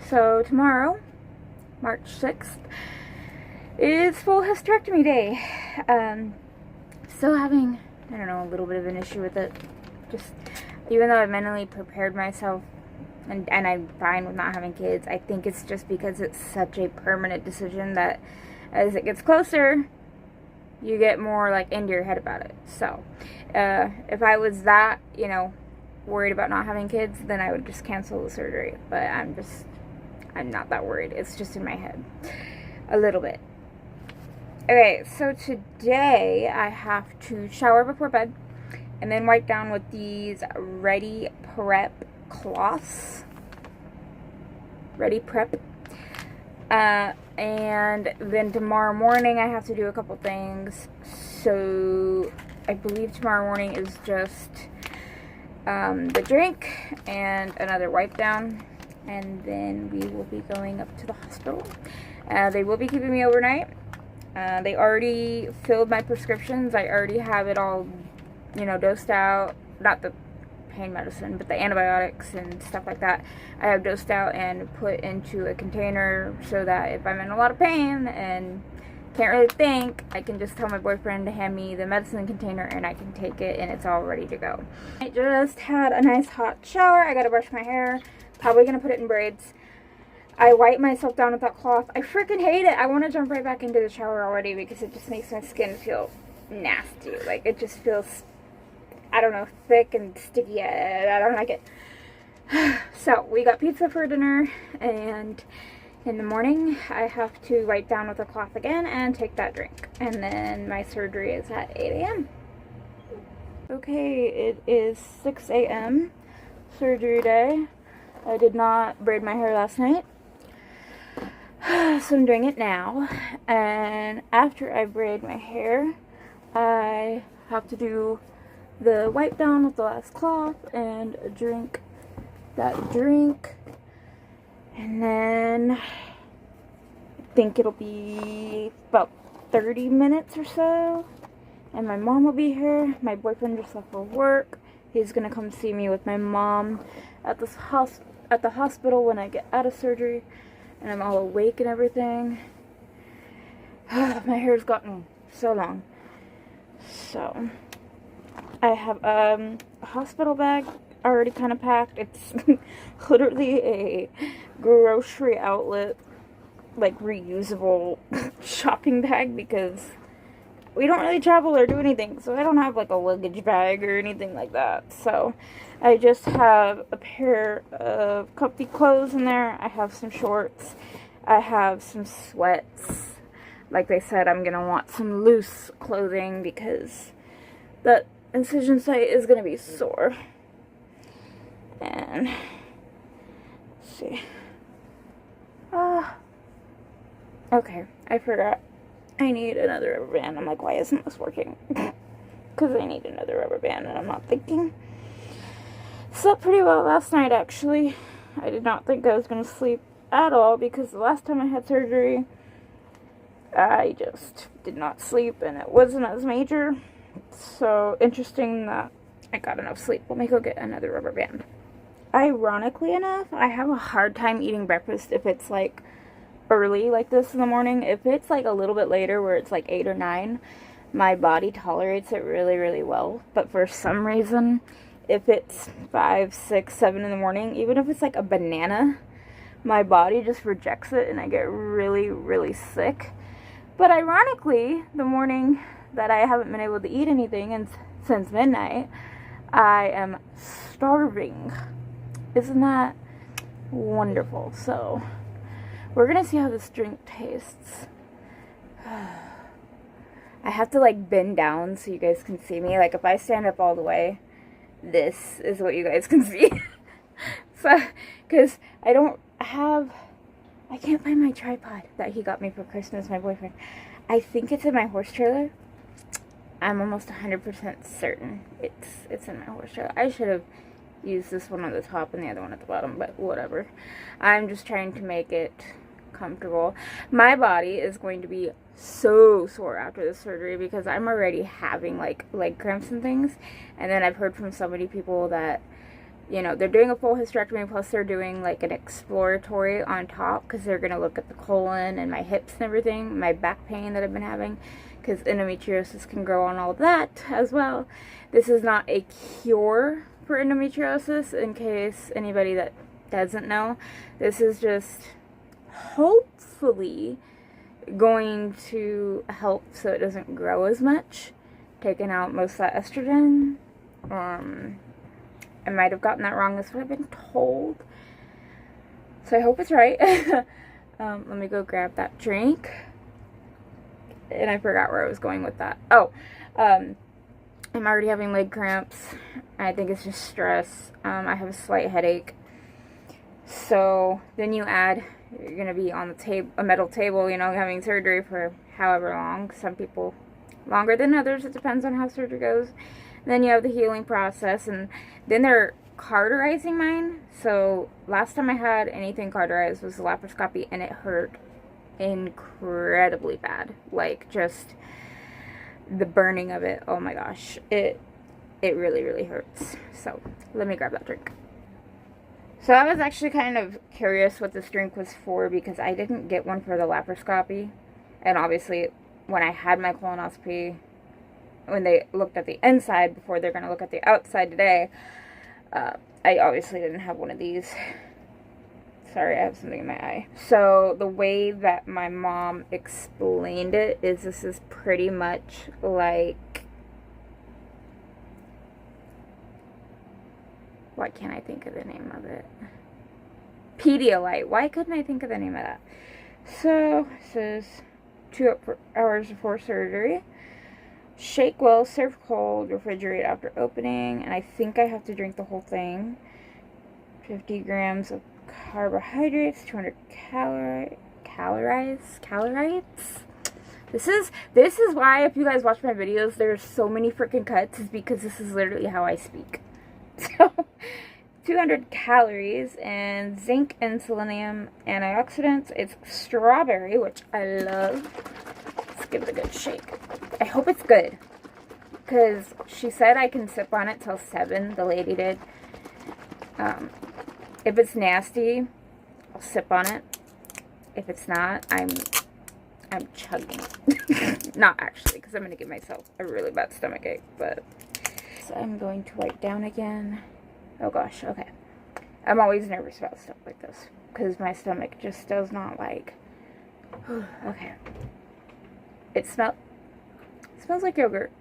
So tomorrow, March 6th, is full hysterectomy day. Still having, I don't know, a little bit of an issue with it. Just, even though I mentally prepared myself and I'm fine with not having kids, I think it's just because it's such a permanent decision that as it gets closer, you get more like into your head about it. So, if I was that, worried about not having kids, then I would just cancel the surgery. But I'm not that worried. It's just in my head a little bit. Okay, so today I have to shower before bed and then wipe down with these Ready Prep cloths. Ready Prep. And then tomorrow morning I have to do a couple things. So I believe tomorrow morning is just the drink and another wipe down, and then we will be going up to the hospital. They will be keeping me overnight. They already filled my prescriptions. I already have it all, dosed out. Not the pain medicine, but the antibiotics and stuff like that. I have dosed out and put into a container so that if I'm in a lot of pain and can't really think, I can just tell my boyfriend to hand me the medicine container and I can take it and it's all ready to go. I just had a nice hot shower. I gotta brush my hair. Probably gonna put it in braids. I wipe myself down with that cloth. I freaking hate it. I want to jump right back into the shower already because it just makes my skin feel nasty. Like, it just feels, I don't know, thick and sticky. I don't like it. So, we got pizza for dinner, and in the morning, I have to wipe down with a cloth again and take that drink. And then my surgery is at 8 a.m. Okay, it is 6 a.m. surgery day. I did not braid my hair last night, so I'm doing it now. And after I braid my hair, I have to do the wipe down with the last cloth and drink that drink, and then I think it'll be about 30 minutes or so and my mom will be here. My boyfriend just left for work. He's gonna come see me with my mom at the hospital when I get out of surgery and I'm all awake and everything. My hair's gotten so long. So I have a hospital bag already kind of packed. It's literally a grocery outlet, like, reusable shopping bag because we don't really travel or do anything, so I don't have like a luggage bag or anything like that. So I just have a pair of comfy clothes in there. I have some shorts. I have some sweats. Like they said, I'm gonna want some loose clothing because that incision site is gonna be sore. And let's see. Okay, I forgot. I need another rubber band. I'm like, why isn't this working? Because I need another rubber band and I'm not thinking. Slept pretty well last night, actually. I did not think I was going to sleep at all because the last time I had surgery, I just did not sleep and it wasn't as major. So interesting that I got enough sleep. Let me go get another rubber band. Ironically enough, I have a hard time eating breakfast if it's like early like this in the morning. If it's like a little bit later where it's like 8 or 9, my body tolerates it really, really well. But for some reason, if it's 5, 6, 7 in the morning, even if it's like a banana, my body just rejects it and I get really, really sick. But ironically, the morning that I haven't been able to eat anything and since midnight, I am starving. Isn't that wonderful? So we're gonna see how this drink tastes. I have to like bend down so you guys can see me. Like if I stand up all the way, this is what you guys can see. So, because I can't find my tripod that he got me for Christmas, my boyfriend. I think it's in my horse trailer. I'm almost 100% certain it's in my horse trailer. I should have used this one on the top and the other one at the bottom, but whatever. I'm just trying to make it comfortable. My body is going to be so sore after the surgery because I'm already having like leg cramps and things, and then I've heard from so many people that you know, they're doing a full hysterectomy, plus they're doing like an exploratory on top, because they're going to look at the colon and my hips and everything, my back pain that I've been having, because endometriosis can grow on all of that as well. This is not a cure for endometriosis, in case anybody that doesn't know. This is just hopefully going to help so it doesn't grow as much, taking out most of that estrogen. I might have gotten that wrong. That's what I've been told. So I hope it's right. Let me go grab that drink. And I forgot where I was going with that. Oh, I'm already having leg cramps. I think it's just stress. I have a slight headache. So then you add, you're going to be on the table, a metal table, you know, having surgery for however long. Some people longer than others. It depends on how surgery goes. Then you have the healing process, and then they're cauterizing mine. So last time I had anything cauterized was the laparoscopy, and it hurt incredibly bad. Like, just the burning of it, oh my gosh, it really, really hurts. So let me grab that drink. So I was actually kind of curious what this drink was for, because I didn't get one for the laparoscopy, and obviously when I had my colonoscopy, when they looked at the inside before they're going to look at the outside today, I obviously didn't have one of these. Sorry, I have something in my eye. So the way that my mom explained it is, this is pretty much like, why can't I think of the name of it? Pedialyte. Why couldn't I think of the name of that? So it says 2 hours before surgery. Shake well, serve cold, refrigerate after opening, and I think I have to drink the whole thing. 50 grams of carbohydrates, 200 calories. This is why, if you guys watch my videos, there's so many freaking cuts, is because this is literally how I speak. So 200 calories, and zinc and selenium antioxidants. It's strawberry, which I love. Let's give it a good shake. I hope it's good, because she said I can sip on it till 7, the lady did. If it's nasty, I'll sip on it. If it's not, I'm chugging. Not actually, because I'm going to give myself a really bad stomach ache, but... So I'm going to wipe down again. Oh gosh, okay. I'm always nervous about stuff like this, because my stomach just does not like... Okay. It smells like yogurt.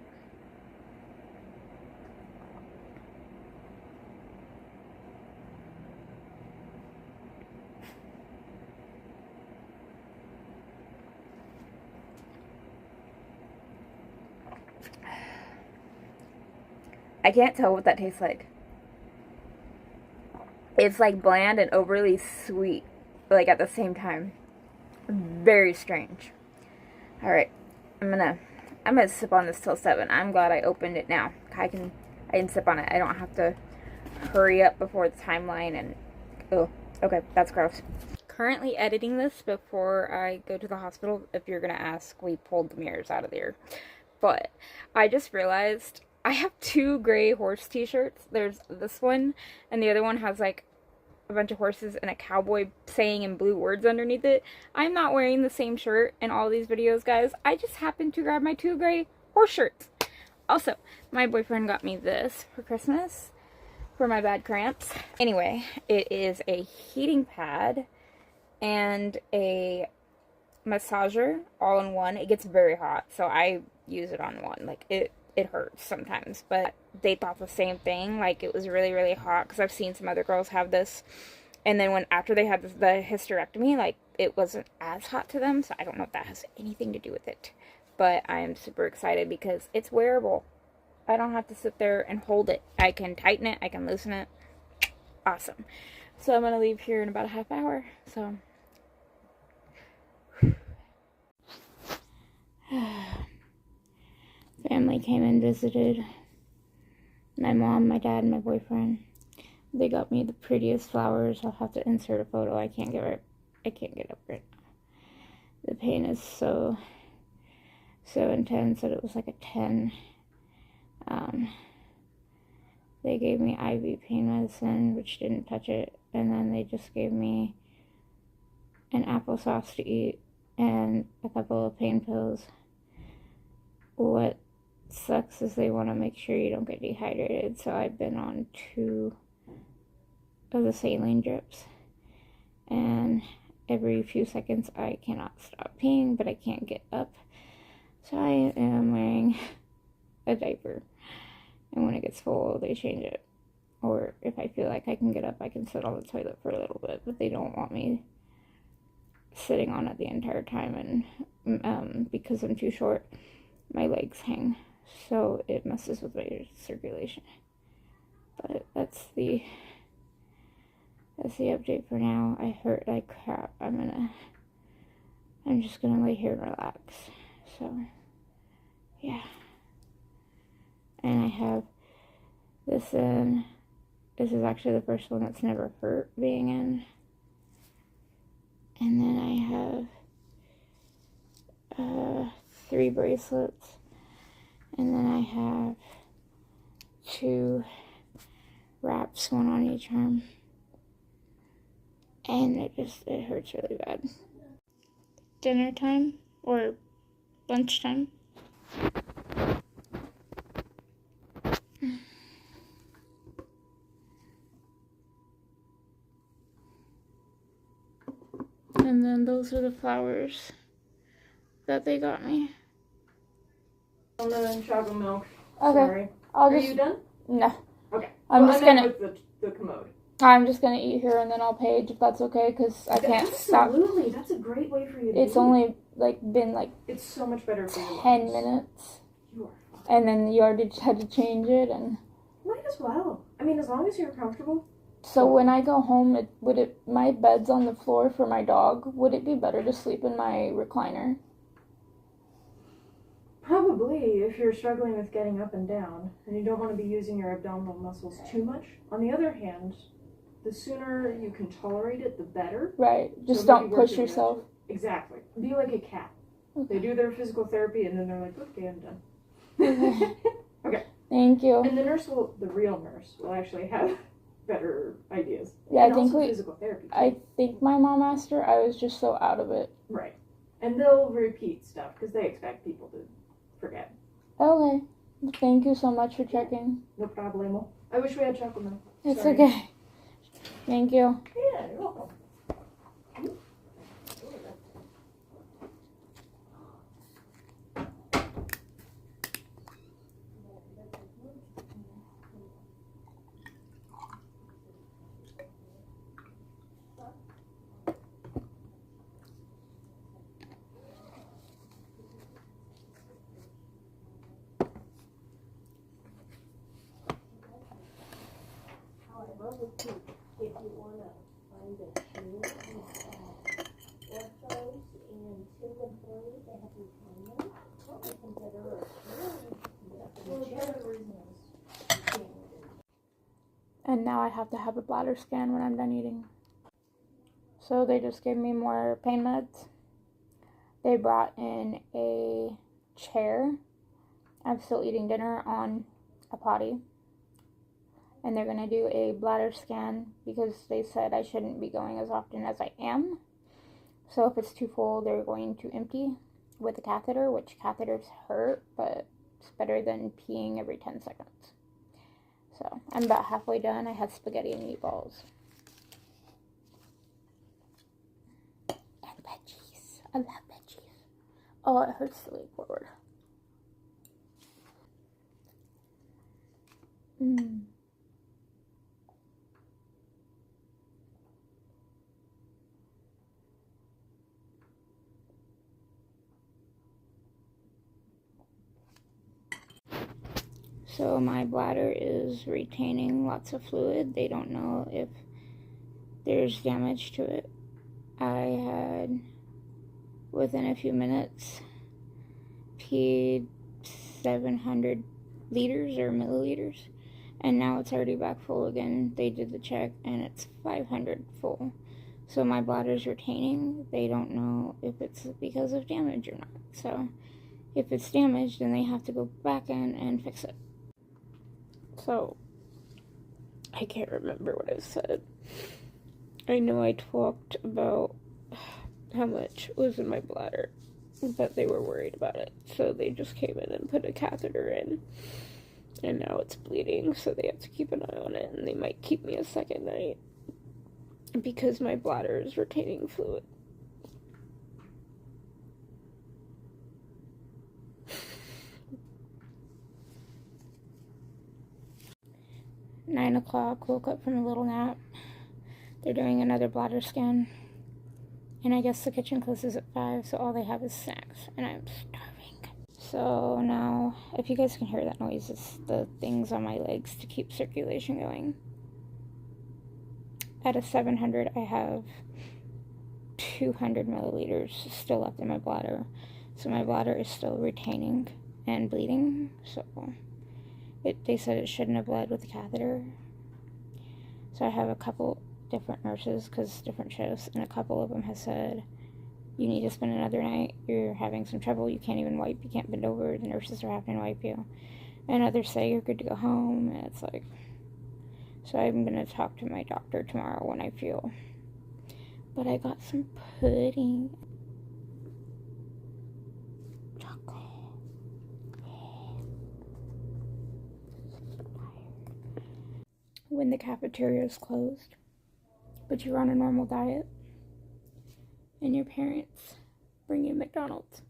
I can't tell what that tastes like. It's like bland and overly sweet, like at the same time. Very strange. Alright, I'm gonna sip on this till 7. I'm glad I opened it now. I can sip on it. I don't have to hurry up before the timeline and... Oh, okay, that's gross. Currently editing this before I go to the hospital. If you're gonna ask, we pulled the mirrors out of there. But I just realized I have 2 gray horse t-shirts. There's this one, and the other one has like a bunch of horses and a cowboy saying in blue words underneath it. I'm not wearing the same shirt in all these videos, guys. I just happened to grab my 2 gray horse shirts. Also, my boyfriend got me this for Christmas for my bad cramps. Anyway, it is a heating pad and a massager all in one. It gets very hot, so I use it on one. Like, it hurts sometimes, but they thought the same thing. Like, it was really, really hot, because I've seen some other girls have this, and then after they had the hysterectomy, like, it wasn't as hot to them, so I don't know if that has anything to do with it, but I am super excited because it's wearable. I don't have to sit there and hold it. I can tighten it, I can loosen it. Awesome. So I'm gonna leave here in about a half hour, so family came and visited. My mom, my dad, and my boyfriend. They got me the prettiest flowers. I'll have to insert a photo. I can't get up right now. The pain is so intense that it was like a 10. They gave me IV pain medicine, which didn't touch it, and then they just gave me an applesauce to eat and a couple of pain pills. What sucks is they want to make sure you don't get dehydrated, so I've been on 2 of the saline drips, and every few seconds I cannot stop peeing, but I can't get up, so I am wearing a diaper, and when it gets full they change it, or if I feel like I can get up I can sit on the toilet for a little bit, but they don't want me sitting on it the entire time, and because I'm too short my legs hang, so it messes with my circulation. But that's the update for now. I hurt like crap. I'm just gonna lay here and relax. So yeah. And I have this in. This is actually the first one that's never hurt being in. And then I have 3 bracelets. And then I have 2 wraps, 1 on each arm. And it hurts really bad. Dinner time or lunchtime. And then those are the flowers that they got me. And chocolate milk. Okay. Sorry. Are you done? No. Okay. I'm just gonna with the commode. I'm just gonna eat here and then I'll page if that's okay, because I can't stop. Absolutely, that's a great way for you to It's eat. only been It's so much better for you. 10 minutes. You are fine. And then you already had to change it, and Might as well. I mean, as long as you're comfortable. so when I go home, my bed's on the floor for my dog. Would it be better to sleep in my recliner? Probably, if you're struggling with getting up and down, and you don't want to be using your abdominal muscles too much. On the other hand, the sooner you can tolerate it, the better. Right. Just So don't maybe work push your yourself. Exactly. Be like a cat. Okay. They do their physical therapy, and then they're like, okay, I'm done. Okay. Thank you. And the real nurse will actually have better ideas. Yeah, and I think also physical therapy. I think my mom asked her. I was just so out of it. Right. And they'll repeat stuff because they expect people to forget. Okay. Thank you so much for checking. No problemo. I wish we had chocolate milk. It's Sorry. okay. Thank you. Yeah, you're welcome. If you want to find a shoe, Orthos and 2 and 3, they have refinement. Or you can get her a shoe. And now I have to have a bladder scan when I'm done eating. So they just gave me more pain meds. They brought in a chair. I'm still eating dinner on a potty. And they're going to do a bladder scan because they said I shouldn't be going as often as I am. So if it's too full, they're going to empty with a catheter, which catheters hurt, but it's better than peeing every 10 seconds. So I'm about halfway done. I had spaghetti and meatballs. And veggies. I love veggies. Oh, it hurts to lean forward. So my bladder is retaining lots of fluid. They don't know if there's damage to it. I had, within a few minutes, peed 700 liters or milliliters, and now it's already back full again. They did the check and it's 500 full. So my bladder's retaining. They don't know if it's because of damage or not. So if it's damaged, then they have to go back in and fix it. So I can't remember what I said. I know I talked about how much was in my bladder, but they were worried about it, so they just came in and put a catheter in, and now it's bleeding, so they have to keep an eye on it, and they might keep me a second night because my bladder is retaining fluid. Nine o'clock, woke up from a little nap. They're doing another bladder scan, and I guess the kitchen closes at 5, so all they have is snacks, and I'm starving. So now, if you guys can hear that noise, it's the things on my legs to keep circulation going. Out of 700, I have 200 milliliters still left in my bladder, so my bladder is still retaining and bleeding, so they said it shouldn't have bled with the catheter. So I have a couple different nurses, because different shifts, and a couple of them have said, you need to spend another night, you're having some trouble, you can't even wipe, you can't bend over, the nurses are having to wipe you. And others say you're good to go home, and it's like, so I'm going to talk to my doctor tomorrow when I feel. But I got some pudding. Chocolate. When the cafeteria is closed, but you're on a normal diet, and your parents bring you McDonald's,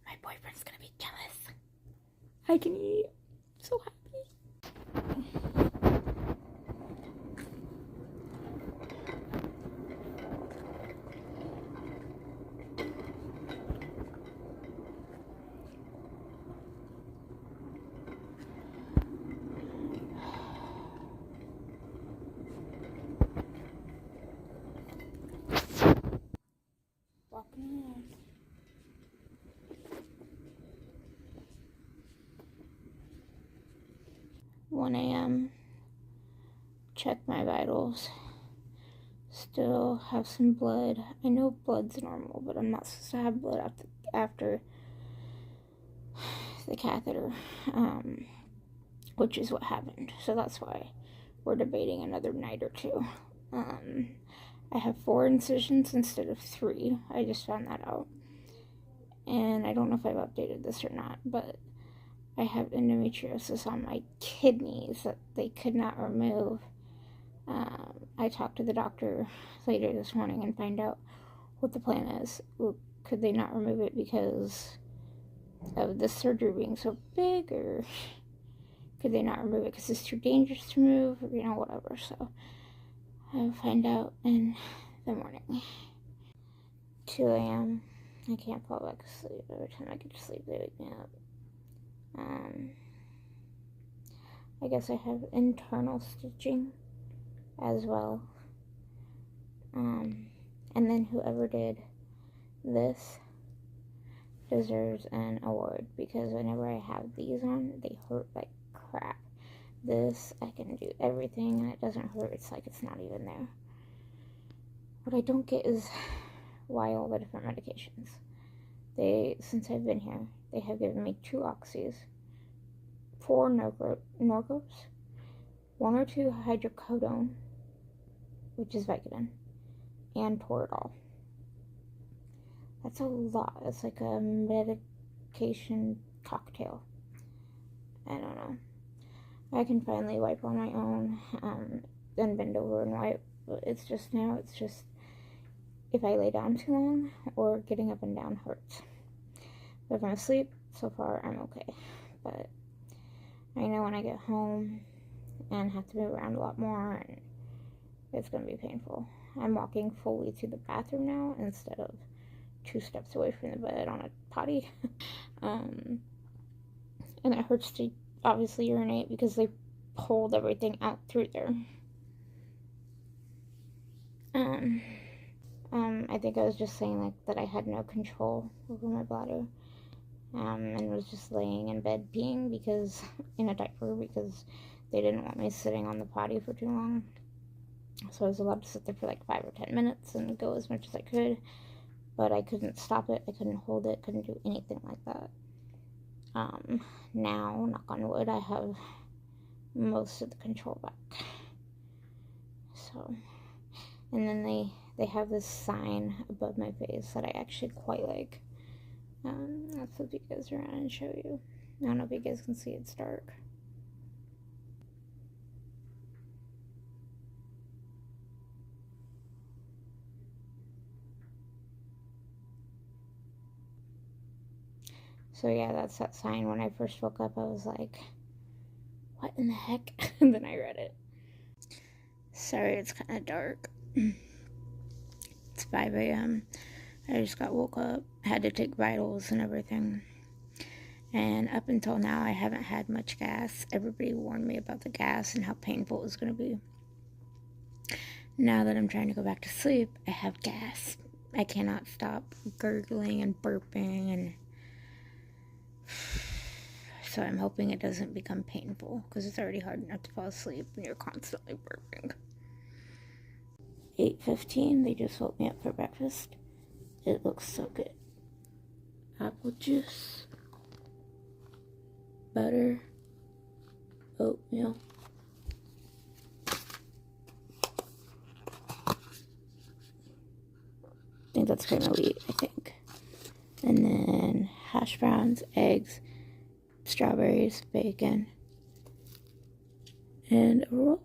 my boyfriend's gonna be jealous. I can eat. I'm so happy. Walking around. One a.m. Check my vitals. Still have some blood. I know blood's normal, but I'm not supposed to have blood after the catheter, which is what happened. So that's why we're debating another night or two. I have 4 incisions instead of 3. I just found that out. And I don't know if I've updated this or not, but I have endometriosis on my kidneys that they could not remove. I talked to the doctor later this morning and find out what the plan is. Could they not remove it because of the surgery being so big, or could they not remove it because it's too dangerous to remove, or, whatever. So I'll find out in the morning. 2 a.m. I can't fall back asleep. Every time I get to sleep, they wake me up. I guess I have internal stitching as well. And then whoever did this deserves an award, because whenever I have these on, they hurt like crap. This, I can do everything and it doesn't hurt. It's like it's not even there. What I don't get is why all the different medications. Since I've been here, they have given me 2 oxys, 4 Norcos, 1 or 2 hydrocodone, which is Vicodin, and Toradol. That's a lot. It's like a medication cocktail. I don't know. I can finally wipe on my own, then bend over and wipe. But it's just if I lay down too long or getting up and down hurts. But if I'm asleep, so far I'm okay. But I know when I get home and have to move around a lot more, and it's going to be painful. I'm walking fully to the bathroom now instead of 2 steps away from the bed on a potty. And it hurts to obviously urinate because they pulled everything out through there. I think I was just saying that I had no control over my bladder, and was just laying in bed peeing in a diaper because they didn't want me sitting on the potty for too long. So I was allowed to sit there for like 5 or 10 minutes and go as much as I could, but I couldn't stop it, I couldn't hold it, couldn't do anything like that. Now, knock on wood, I have most of the control back. So, and then they have this sign above my face that I actually quite like. I'll flip you guys around and show you. I don't know if you guys can see, it's dark. So yeah, that's that sign. When I first woke up, I was like, what in the heck? And then I read it. Sorry, it's kind of dark. It's 5 a.m. I just got woke up, had to take vitals and everything. And up until now, I haven't had much gas. Everybody warned me about the gas and how painful it was going to be. Now that I'm trying to go back to sleep, I have gas. I cannot stop gurgling and burping, and so I'm hoping it doesn't become painful, because it's already hard enough to fall asleep when you're constantly burping. 8:15, they just woke me up for breakfast. It looks so good. Apple juice, butter, oatmeal. I think that's cream of wheat, I think. And then hash browns, eggs, strawberries, bacon, and a roll.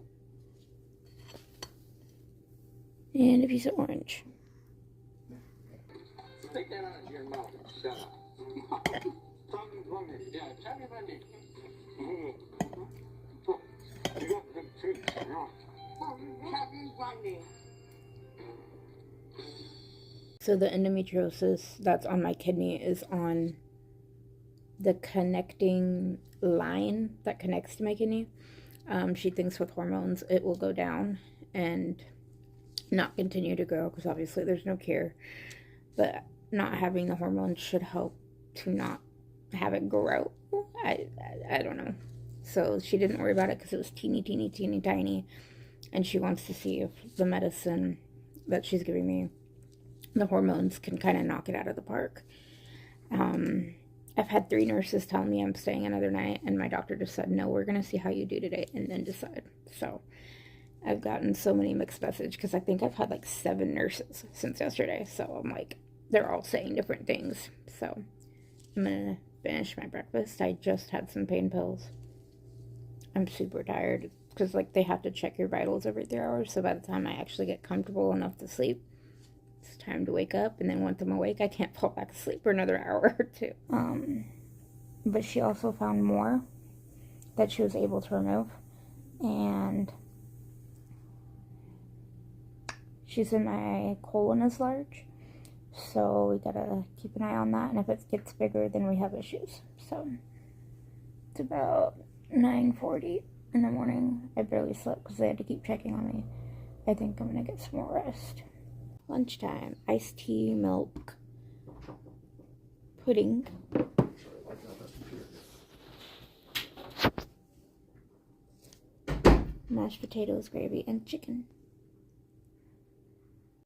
And a piece of orange. Stick that out of your mouth and shut up. Tommy Bunny. Yeah, Tommy Bunny. You got good teeth. Tommy Bunny. So the endometriosis that's on my kidney is on the connecting line that connects to my kidney. She thinks with hormones it will go down and not continue to grow, because obviously there's no cure, but not having the hormones should help to not have it grow. I don't know. So she didn't worry about it because it was teeny tiny, and she wants to see if the medicine that she's giving me, the hormones, can kind of knock it out of the park. I've had 3 nurses tell me I'm staying another night, and my doctor just said, no, we're going to see how you do today and then decide. So I've gotten so many mixed messages, because I think I've had like 7 nurses since yesterday. So I'm like, they're all saying different things. So I'm going to finish my breakfast. I just had some pain pills. I'm super tired, because like they have to check your vitals every 3 hours. So by the time I actually get comfortable enough to sleep, it's time to wake up. And then once I'm awake, I can't fall back asleep for another hour or 2. But she also found more that she was able to remove. And she said my colon is large. So we gotta keep an eye on that. And if it gets bigger, then we have issues. So it's about 9:40 in the morning. I barely slept because they had to keep checking on me. I think I'm gonna get some more rest. Lunchtime, iced tea, milk, pudding, mashed potatoes, gravy, and chicken.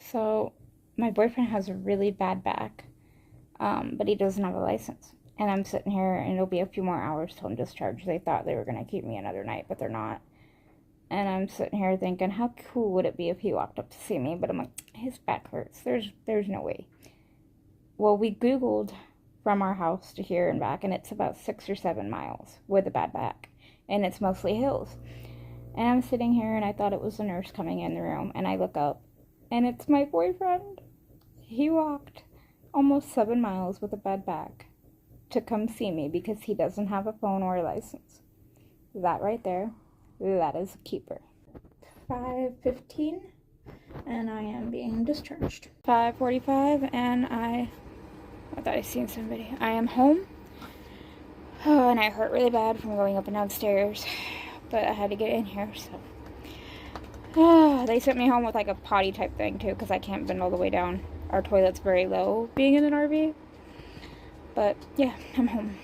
So my boyfriend has a really bad back, but he doesn't have a license. And I'm sitting here, and it'll be a few more hours till I'm discharged. They thought they were going to keep me another night, but they're not. And I'm sitting here thinking, how cool would it be if he walked up to see me? But I'm like, his back hurts. There's no way. Well, we Googled from our house to here and back, and it's about 6 or 7 miles with a bad back. And it's mostly hills. And I'm sitting here, and I thought it was a nurse coming in the room. And I look up, and it's my boyfriend. He walked almost 7 miles with a bad back to come see me because he doesn't have a phone or a license. That right there, that is a keeper. 5:15, and I am being discharged. 5:45, and I thought I seen somebody. I am home. Oh, and I hurt really bad from going up and down stairs, but I had to get in here, so. They sent me home with like a potty type thing too, because I can't bend all the way down. Our toilet's very low being in an RV. But yeah, I'm home.